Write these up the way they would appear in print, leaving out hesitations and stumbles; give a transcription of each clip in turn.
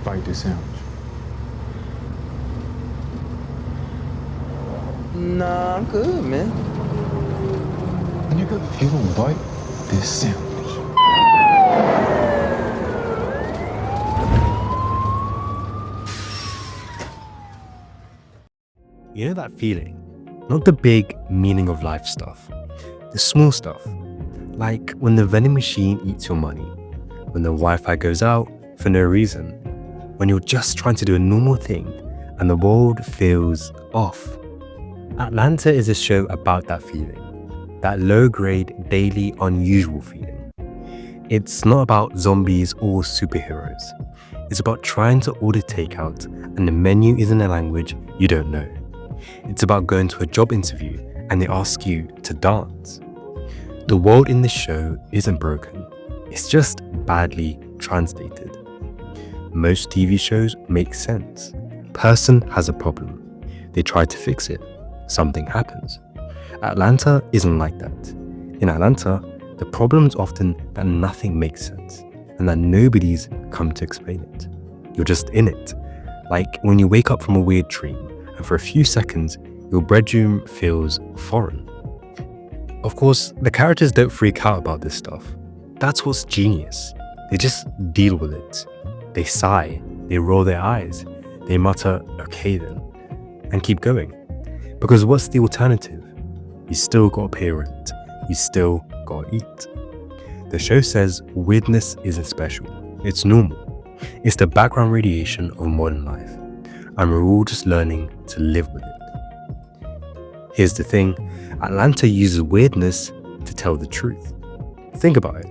Bite this sandwich. Nah, I'm good, man. Nigga, if you don't bite this sandwich. You know that feeling? Not the big meaning of life stuff, the small stuff. Like when the vending machine eats your money, when the Wi-Fi goes out for no reason, when you're just trying to do a normal thing and the world feels off. Atlanta is a show about that feeling, that low-grade, daily, unusual feeling. It's not about zombies or superheroes. It's about trying to order takeout and the menu is in a language you don't know. It's about going to a job interview and they ask you to dance. The world in this show isn't broken. It's just badly translated. Most TV shows make sense. Person has a problem. They try to fix it. Something happens. Atlanta isn't like that. In Atlanta, the problem's often that nothing makes sense and that nobody's come to explain it. You're just in it. Like when you wake up from a weird dream and for a few seconds, your bedroom feels foreign. Of course, the characters don't freak out about this stuff. That's what's genius. They just deal with it. They sigh, they roll their eyes, they mutter, okay then, and keep going. Because what's the alternative? You still gotta pay rent. You still gotta eat. The show says weirdness isn't special. It's normal. It's the background radiation of modern life. And we're all just learning to live with it. Here's the thing, Atlanta uses weirdness to tell the truth. Think about it.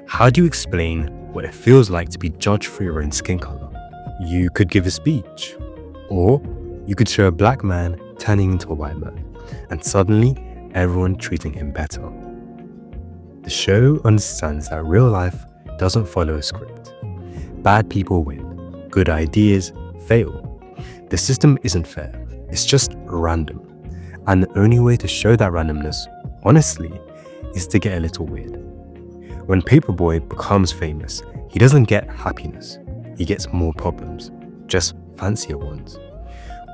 How do you explain what it feels like to be judged for your own skin color? You could give a speech. Or you could show a black man turning into a white man, and suddenly everyone treating him better. The show understands that real life doesn't follow a script. Bad people win. Good ideas fail. The system isn't fair. It's just random. And the only way to show that randomness, honestly, is to get a little weird. When Paperboy becomes famous, he doesn't get happiness. He gets more problems, just fancier ones.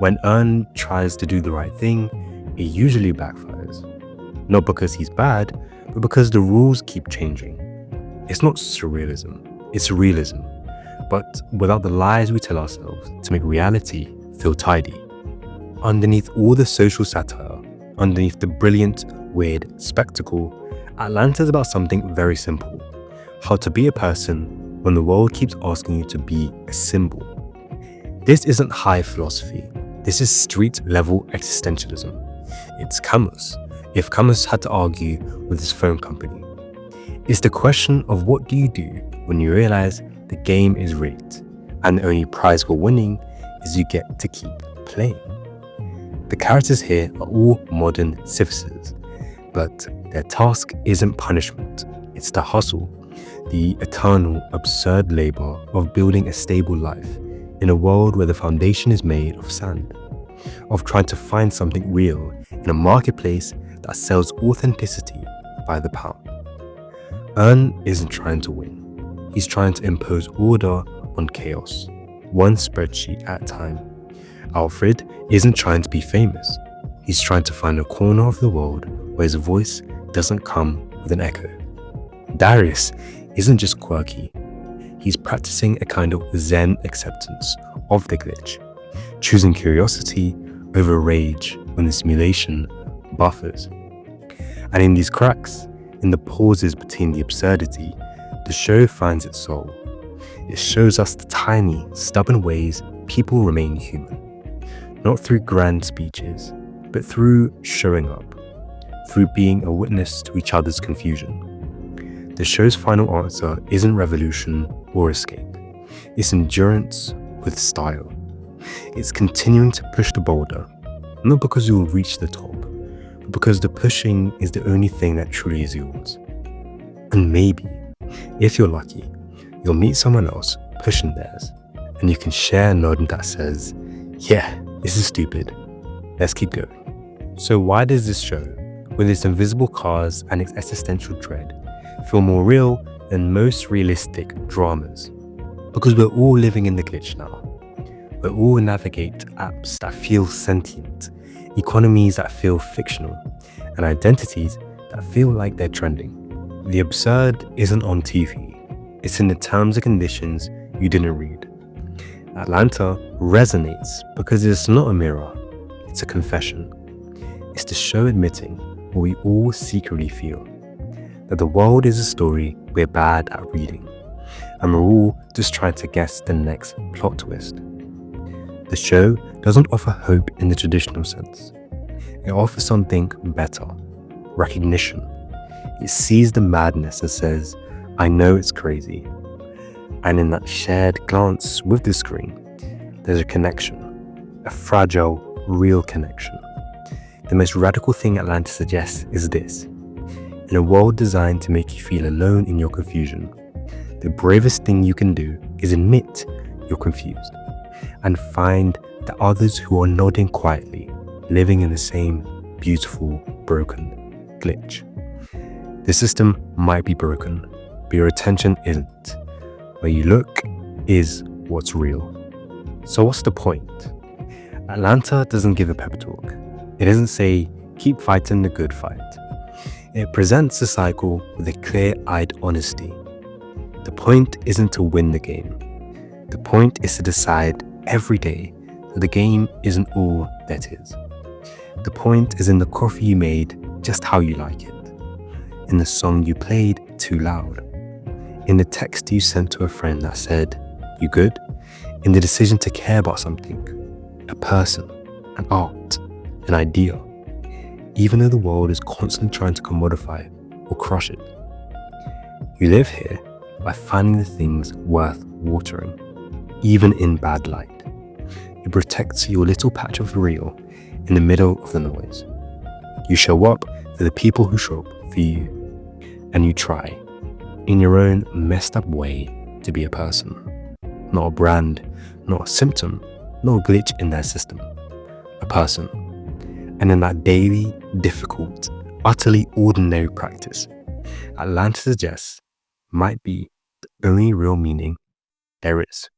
When Earn tries to do the right thing, it usually backfires. Not because he's bad, but because the rules keep changing. It's not surrealism, it's realism, but without the lies we tell ourselves to make reality feel tidy. Underneath all the social satire, underneath the brilliant, weird spectacle, Atlanta's about something very simple. How to be a person when the world keeps asking you to be a symbol. This isn't high philosophy. This is street-level existentialism. It's Camus, if Camus had to argue with his phone company. It's the question of what do you do when you realize the game is rigged and the only prize for winning is you get to keep playing. The characters here are all modern citizens, but their task isn't punishment, it's the hustle, the eternal, absurd labor of building a stable life in a world where the foundation is made of sand, of trying to find something real in a marketplace that sells authenticity by the pound. Earn isn't trying to win, he's trying to impose order on chaos, one spreadsheet at a time. Alfred isn't trying to be famous, he's trying to find a corner of the world where his voice doesn't come with an echo. Darius isn't just quirky, he's practicing a kind of Zen acceptance of the glitch, choosing curiosity over rage when the simulation buffers. And in these cracks, in the pauses between the absurdity, the show finds its soul. It shows us the tiny, stubborn ways people remain human. Not through grand speeches, but through showing up, through being a witness to each other's confusion. The show's final answer isn't revolution or escape. It's endurance with style. It's continuing to push the boulder, not because you will reach the top, but because the pushing is the only thing that truly is yours. And maybe, if you're lucky, you'll meet someone else pushing theirs, and you can share a nod that says, yeah, this is stupid. Let's keep going. So why does this show, with its invisible cars and its existential dread, feel more real than most realistic dramas? Because we're all living in the glitch now. We all navigate apps that feel sentient, economies that feel fictional, and identities that feel like they're trending. The absurd isn't on TV, it's in the terms and conditions you didn't read. Atlanta resonates because it's not a mirror, it's a confession. It's the show admitting what we all secretly feel, that the world is a story we're bad at reading, and we're all just trying to guess the next plot twist. The show doesn't offer hope in the traditional sense. It offers something better, recognition. It sees the madness and says, I know it's crazy. And in that shared glance with the screen, there's a connection, a fragile, real connection. The most radical thing Atlanta suggests is this. In a world designed to make you feel alone in your confusion, the bravest thing you can do is admit you're confused and find the others who are nodding quietly, living in the same beautiful, broken glitch. The system might be broken, but your attention isn't. Where you look is what's real. So what's the point? Atlanta doesn't give a pep talk. It doesn't say, keep fighting the good fight. It presents the cycle with a clear-eyed honesty. The point isn't to win the game. The point is to decide every day that the game isn't all that is. The point is in the coffee you made just how you like it. In the song you played too loud. In the text you sent to a friend that said, you good? In the decision to care about something, a person, an art, an idea, even though the world is constantly trying to commodify or crush it. You live here by finding the things worth watering, even in bad light. You protect your little patch of real in the middle of the noise. You show up for the people who show up for you, and you try, in your own messed up way, to be a person. Not a brand, not a symptom, not a glitch in their system. A person. And in that daily, difficult, utterly ordinary practice, Atlanta suggests might be the only real meaning there is.